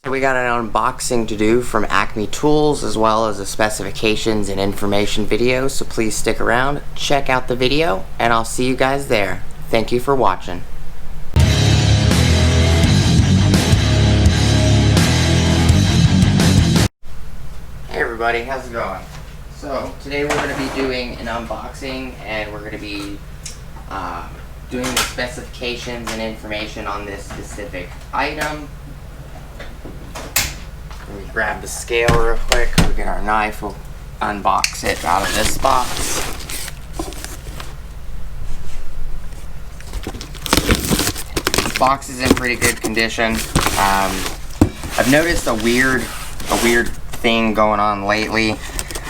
We got an unboxing to do from Acme Tools, as well as a specifications and information video, so please stick around, check out the video, and I'll see you guys there. Thank you for watching. Hey everybody, how's it going? So today we're going to be doing an unboxing, and we're going to be doing the specifications and information on this specific item. Let me grab the scale real quick. We'll get our knife. We'll unbox it out of this box. This box is in pretty good condition. I've noticed a weird thing going on lately.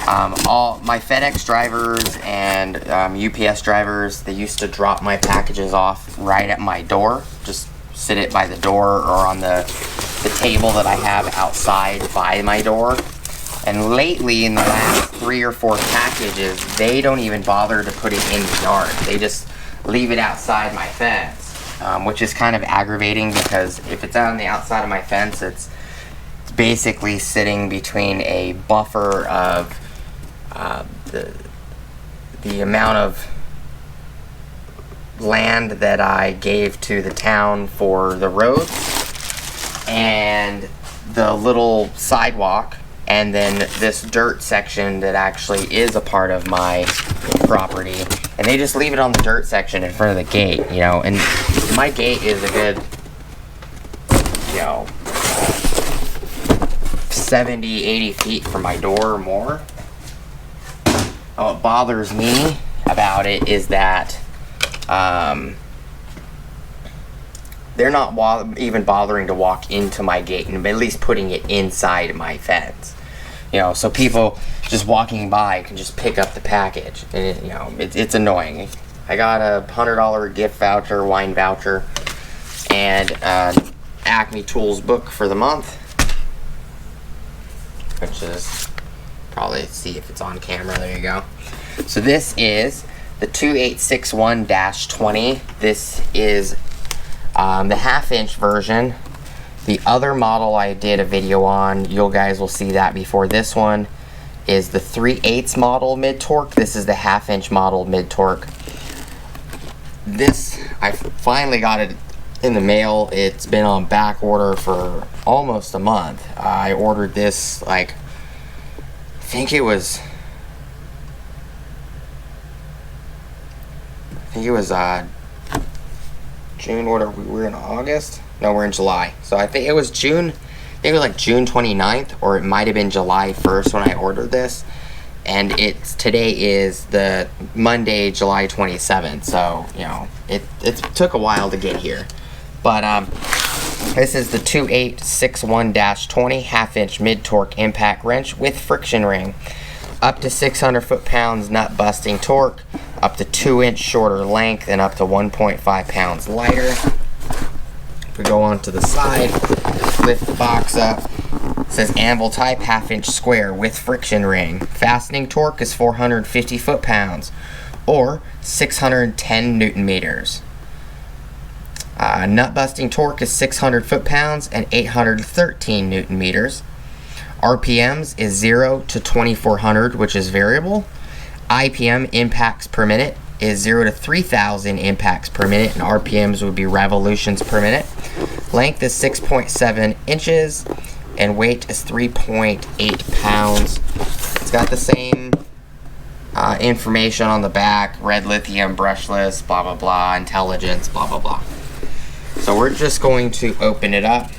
All my FedEx drivers and UPS drivers, they used to drop my packages off right at my door. Just sit it by the door or on the table that I have outside by my door. And lately, in the last 3 or 4 packages, they don't even bother to put it in the yard. They just leave it outside my fence, which is kind of aggravating, because if it's on the outside of my fence, it's basically sitting between a buffer of the amount of land that I gave to the town for the roads and the little sidewalk, and then this dirt section that actually is a part of my property, and they just leave it on the dirt section in front of the gate, you know. And my gate is a good, you know, 70-80 feet from my door or more. What bothers me about it is that they're not even bothering to walk into my gate, and at least putting it inside my fence. You know, so people just walking by can just pick up the package, and you know, it's annoying. I got a $100 gift voucher, wine voucher, and Acme Tools book for the month, which is probably, see if it's on camera. There you go. So this is the 2861-20. This is the half-inch version. The other model I did a video on, you guys will see that before this one, is the 3/8 model mid-torque. This is the half-inch model mid-torque. This, I finally got it in the mail. It's been on back order for almost a month. I ordered this, like, I think it was June. What are we? We're in August? No, we're in July. So I think it was June. I think it was like June 29th, or it might have been July 1st when I ordered this. And today is the Monday, July 27th. So, you know, it took a while to get here. But this is the 2861-20 half-inch mid-torque impact wrench with friction ring. Up to 600 foot-pounds nut busting torque, up to 2-inch shorter length, and up to 1.5 pounds lighter. If we go on to the side, lift the box up, it says anvil type half-inch square with friction ring. Fastening torque is 450 foot-pounds, or 610 newton meters. Nut busting torque is 600 foot-pounds and 813 newton meters. RPMs is 0 to 2400, which is variable. IPM, impacts per minute, is 0 to 3000 impacts per minute, and RPMs would be revolutions per minute. Length is 6.7 inches, and weight is 3.8 pounds. It's got the same information on the back: red lithium, brushless, blah blah blah, intelligence, blah blah blah. So we're just going to open it up.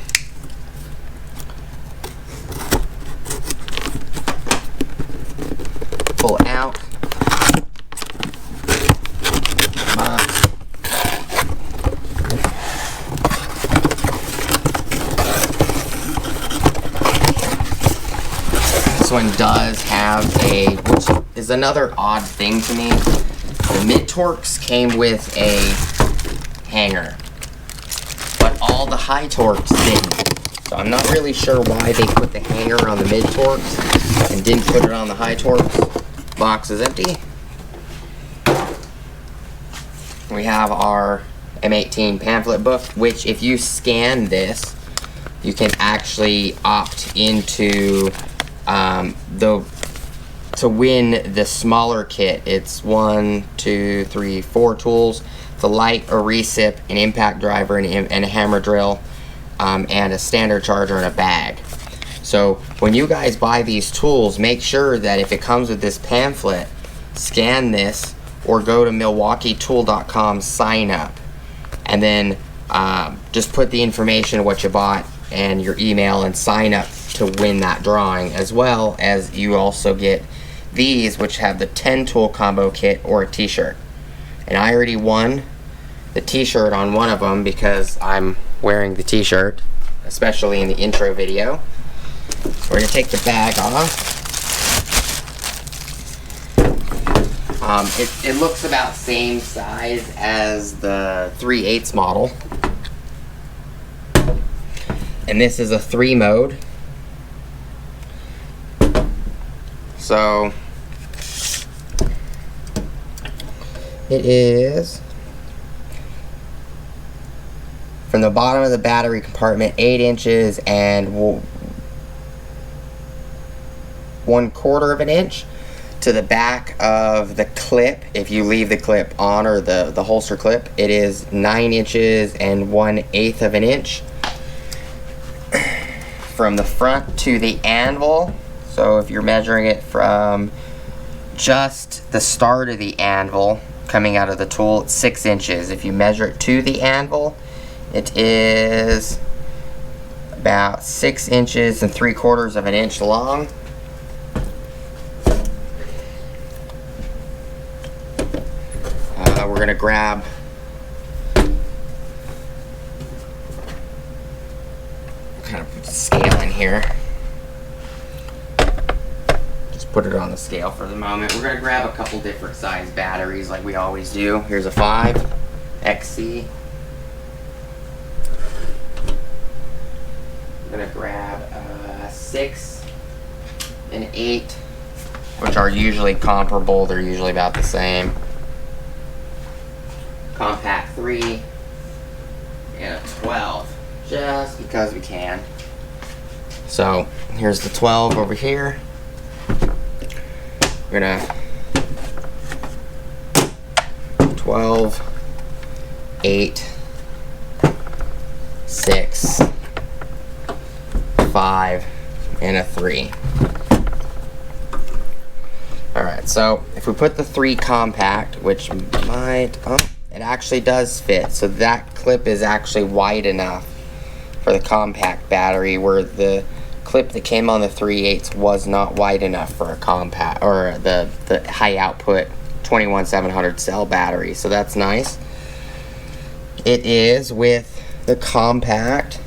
Pull out. This one does have which is another odd thing to me. The mid-torques came with a hanger, but all the high torques didn't. So I'm not really sure why they put the hanger on the mid-torques and didn't put it on the high torques. Box is empty. We have our M18 pamphlet book, which if you scan this, you can actually opt into to win the smaller kit. It's 1, 2, 3, 4 tools. The light, a recip, an impact driver, and a hammer drill, and a standard charger and a bag. So when you guys buy these tools, make sure that if it comes with this pamphlet, scan this or go to MilwaukeeTool.com, sign up, and then just put the information of what you bought and your email and sign up to win that drawing, as well as you also get these, which have the 10 tool combo kit or a t-shirt. And I already won the t-shirt on one of them because I'm wearing the t-shirt, especially in the intro video. We're going to take the bag off. It looks about same size as the 3/8 model. And this is a 3 mode. So it is from the bottom of the battery compartment 8 inches and 1/4 of an inch to the back of the clip. If you leave the clip on, or the holster clip, it is 9 inches and 1/8 of an inch. From the front to the anvil, so if you're measuring it from just the start of the anvil coming out of the tool, it's 6 inches. If you measure it to the anvil, it is about 6 inches and 3/4 of an inch long. We're going to grab kind of scale in here. Just put it on the scale for the moment. We're going to grab a couple different size batteries like we always do. Here's a 5 XC. I'm going to grab a 6 and 8, which are usually comparable. They're usually about the same. Compact 3 and a 12, just because we can. So here's the 12 over here. We're gonna 12, 8, 6, 5, and a 3. Alright, so if we put the 3 compact, which might, it actually does fit, so that clip is actually wide enough for the compact battery, where the clip that came on the 3/8 was not wide enough for a compact, or the high output 21700 cell battery, so that's nice. It is with the compact,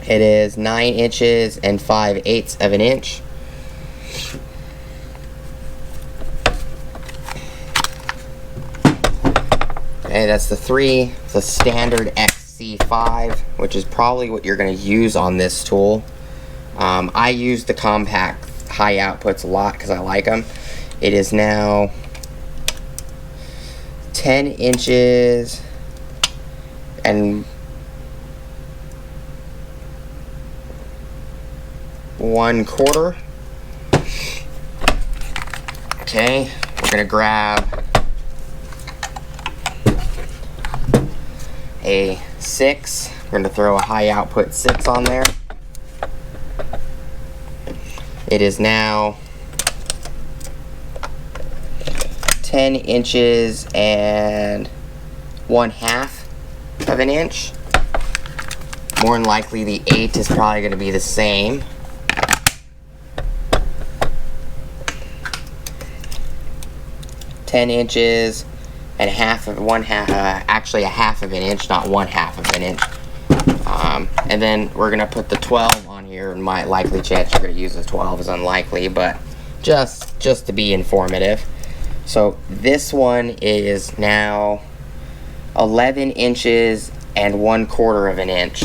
it is 9 inches and 5/8 of an inch. Okay, that's the 3, the standard XC5, which is probably what you're going to use on this tool. I use the compact high outputs a lot because I like them. It is now 10 inches and 1/4. Okay, we're going to grab a 6. We're going to throw a high output 6 on there. It is now 10 inches and 1/2 of an inch. More than likely the 8 is probably going to be the same. $10 and actually a 1/2 of an inch, not 1/2 of an inch. And then we're gonna put the 12 on here, and my likely chance you're gonna use the 12 is unlikely, but just to be informative. So this one is now 11 inches and 1/4 of an inch.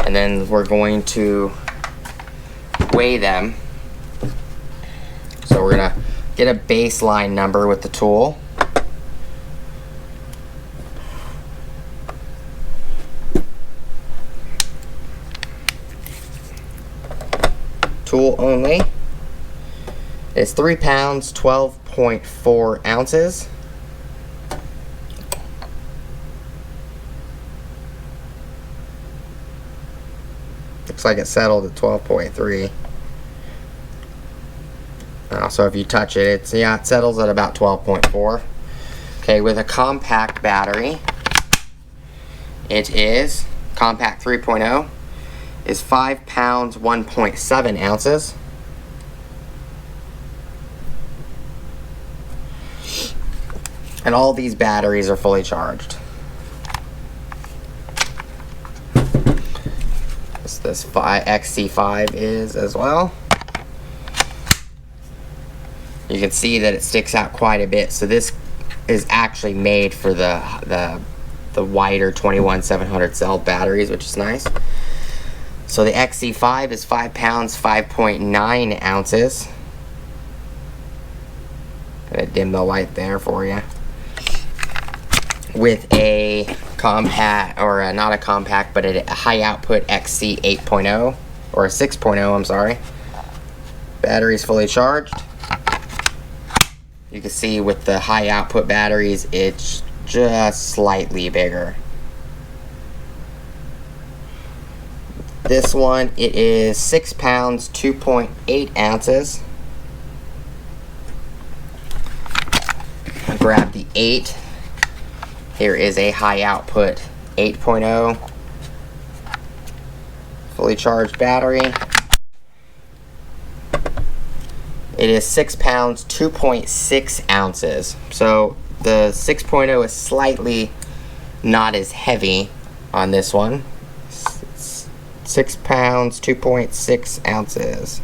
And then we're going to weigh them. So we're gonna get a baseline number with the tool. tool only. It's 3 pounds, 12.4 ounces. Looks like it settled at 12.3. So if you touch it, it settles at about 12.4. Okay, with a compact battery, it is compact 3.0 is 5 pounds, 1.7 ounces. And all these batteries are fully charged. This XC5 is as well. You can see that it sticks out quite a bit. So this is actually made for the wider 21-700 cell batteries, which is nice. So the XC5 is 5 pounds, 5.9 ounces. Gonna dim the light there for you. With a compact, or not a compact, but a high output XC 8.0, or a 6.0, I'm sorry. Battery's fully charged. You can see with the high output batteries, it's just slightly bigger. This one, it is 6 pounds, 2.8 ounces. I'll grab the 8. Here is a high output 8.0 fully charged battery. It is 6 pounds, 2.6 ounces. So the 6.0 is slightly not as heavy on this one. It's 6 pounds, 2.6 ounces.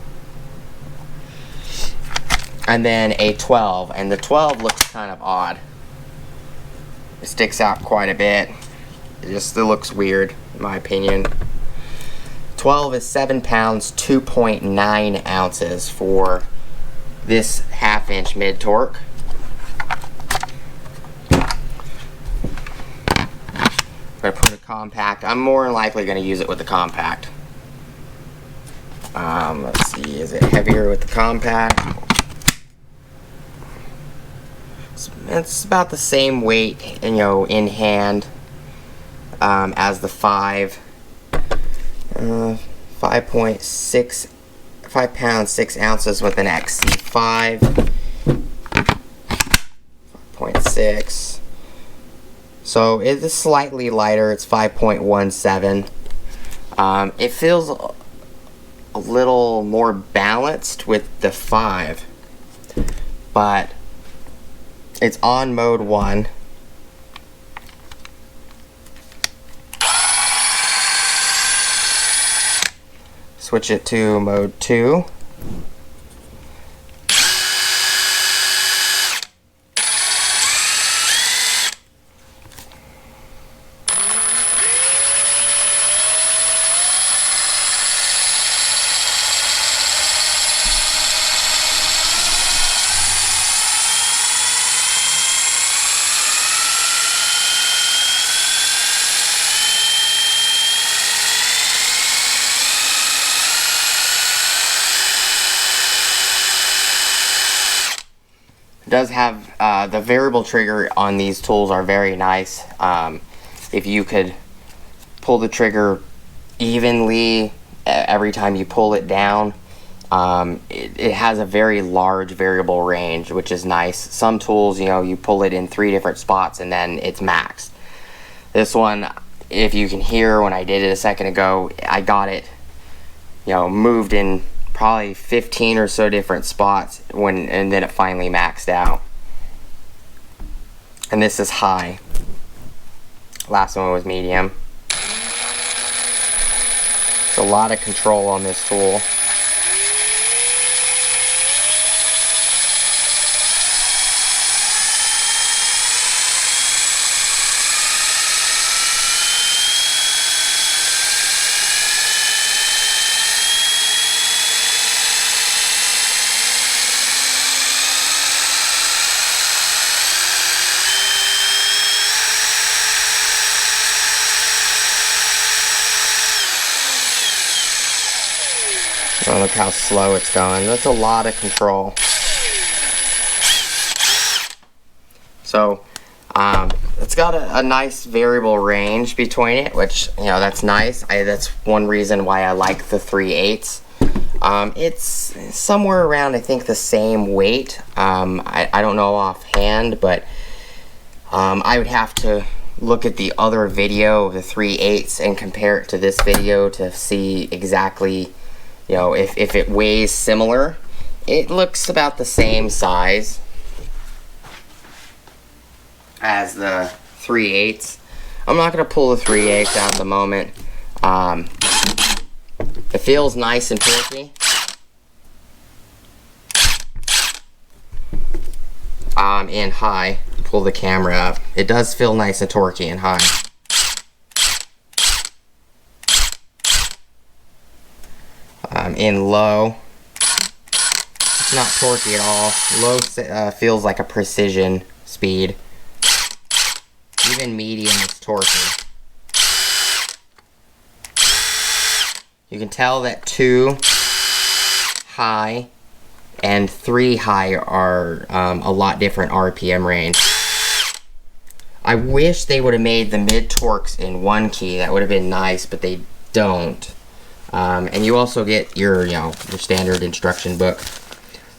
And then a 12, and the 12 looks kind of odd. It sticks out quite a bit. It still looks weird, in my opinion. 12 is 7 pounds, 2.9 ounces for this 1/2-inch mid-torque. I'm going to put a compact. I'm more than likely going to use it with the compact. Let's see, is it heavier with the compact? It's about the same weight, you know, in hand as the 5. 5.6, 5 pounds, 6 ounces with an XC5. 5.6. So it is slightly lighter. It's 5.17. It feels a little more balanced with the 5, but it's on mode 1. Switch it to mode 2. Does have the variable trigger on these tools are very nice. If you could pull the trigger evenly every time you pull it down, it has a very large variable range, which is nice. Some tools, you know, you pull it in 3 different spots and then it's maxed. This one, if you can hear when I did it a second ago, I got it, you know, moved in probably 15 or so different spots and then it finally maxed out. And this is high. Last one was medium. It's a lot of control on this tool. So look how slow it's going. That's a lot of control. So it's got a nice variable range between it, which, you know, that's nice. That's one reason why I like the 3/8. It's somewhere around, I think, the same weight. I don't know offhand, but I would have to look at the other video of the 3/8 and compare it to this video to see exactly, you know, if it weighs similar. It looks about the same size as the 3/8. I'm not going to pull the 3/8 out at the moment. It feels nice and torquey. In high. Pull the camera up. It does feel nice and torquey and high. In low, it's not torquey at all. Low feels like a precision speed. Even medium is torquey. You can tell that 2 high and 3 high are a lot different RPM range. I wish they would have made the mid torques in 1 key. That would have been nice, but they don't. And you also get your, you know, your standard instruction book.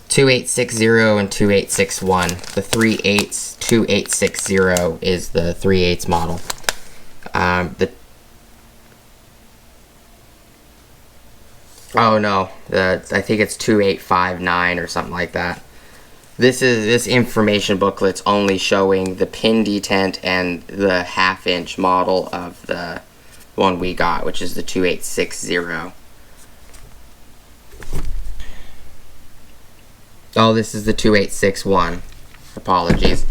2860 and 2861. The 3/8 2860 is the 3/8 model. Oh no, I think it's 2859 or something like that. This information booklet's only showing the pin detent and the 1/2 inch model of the one we got, which is the 2860. Oh, this is the 2861. Apologies.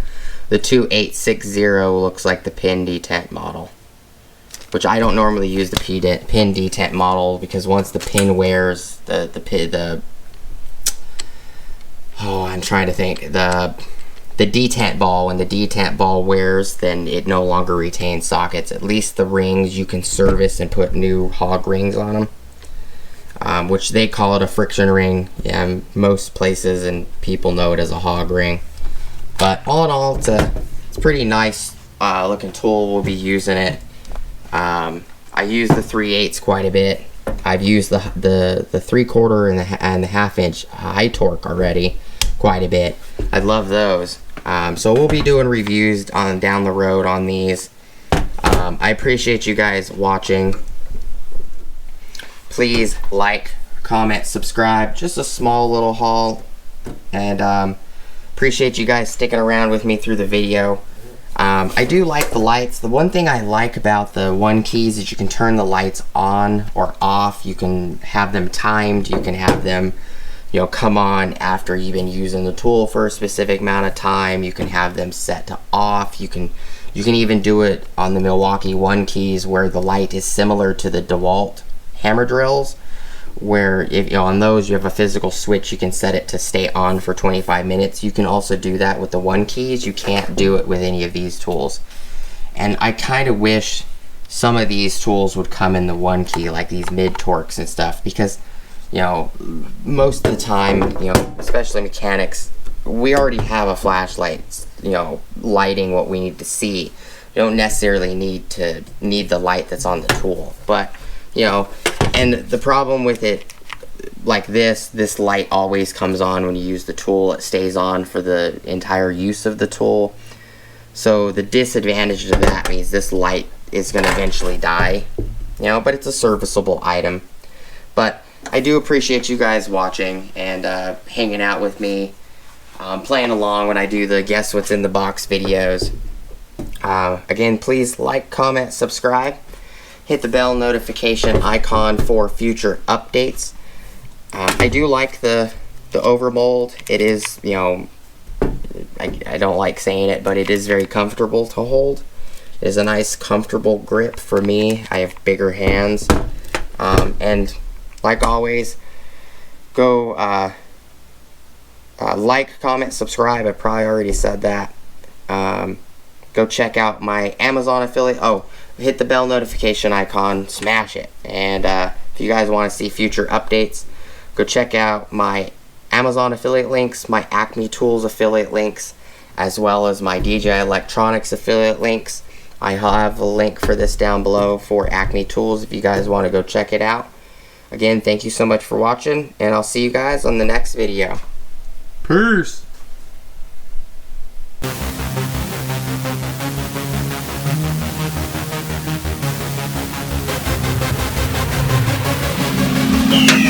The 2860 looks like the pin detent model, which I don't normally use the pin detent model because once the pin wears, I'm trying to think, the detent ball, when the detent ball wears, then it no longer retains sockets. At least the rings you can service and put new hog rings on them, which they call it a friction ring. Yeah, most places and people know it as a hog ring. But all in all, it's a pretty nice looking tool. We'll be using it. I use the 3/8 quite a bit. I've used the 3/4 and the 1/2 inch high torque already quite a bit. I love those. So we'll be doing reviews down the road on these. I appreciate you guys watching. Please like, comment, subscribe. Just a small little haul, and appreciate you guys sticking around with me through the video. I do like the lights. The one thing I like about the 1 keys is you can turn the lights on or off. You can have them timed. You can have them, you know, come on after you've been using the tool for a specific amount of time. You can have them set to off. You can even do it on the Milwaukee 1 keys where the light is similar to the DeWalt hammer drills, where if, you know, on those you have a physical switch, you can set it to stay on for 25 minutes. You can also do that with the 1 keys. You can't do it with any of these tools. And I kind of wish some of these tools would come in the 1 key, like these mid torques and stuff, because, you know, most of the time, you know, especially mechanics, we already have a flashlight, you know, lighting what we need to see. You don't necessarily need the light that's on the tool. But, you know, and the problem with it, like this light always comes on when you use the tool. It stays on for the entire use of the tool. So the disadvantage of that means this light is going to eventually die, you know, but it's a serviceable item. But I do appreciate you guys watching and hanging out with me, playing along when I do the Guess What's in the Box videos. Again, please like, comment, subscribe. Hit the bell notification icon for future updates. I do like the overmold. It is, you know, I don't like saying it, but it is very comfortable to hold. It is a nice, comfortable grip for me. I have bigger hands. And like always, go like, comment, subscribe. I probably already said that. Go check out my Amazon affiliate. Oh, hit the bell notification icon, smash it. And if you guys want to see future updates, go check out my Amazon affiliate links, my Acme Tools affiliate links, as well as my DJI Electronics affiliate links. I have a link for this down below for Acme Tools if you guys want to go check it out. Again, thank you so much for watching, and I'll see you guys on the next video. Peace. Yeah.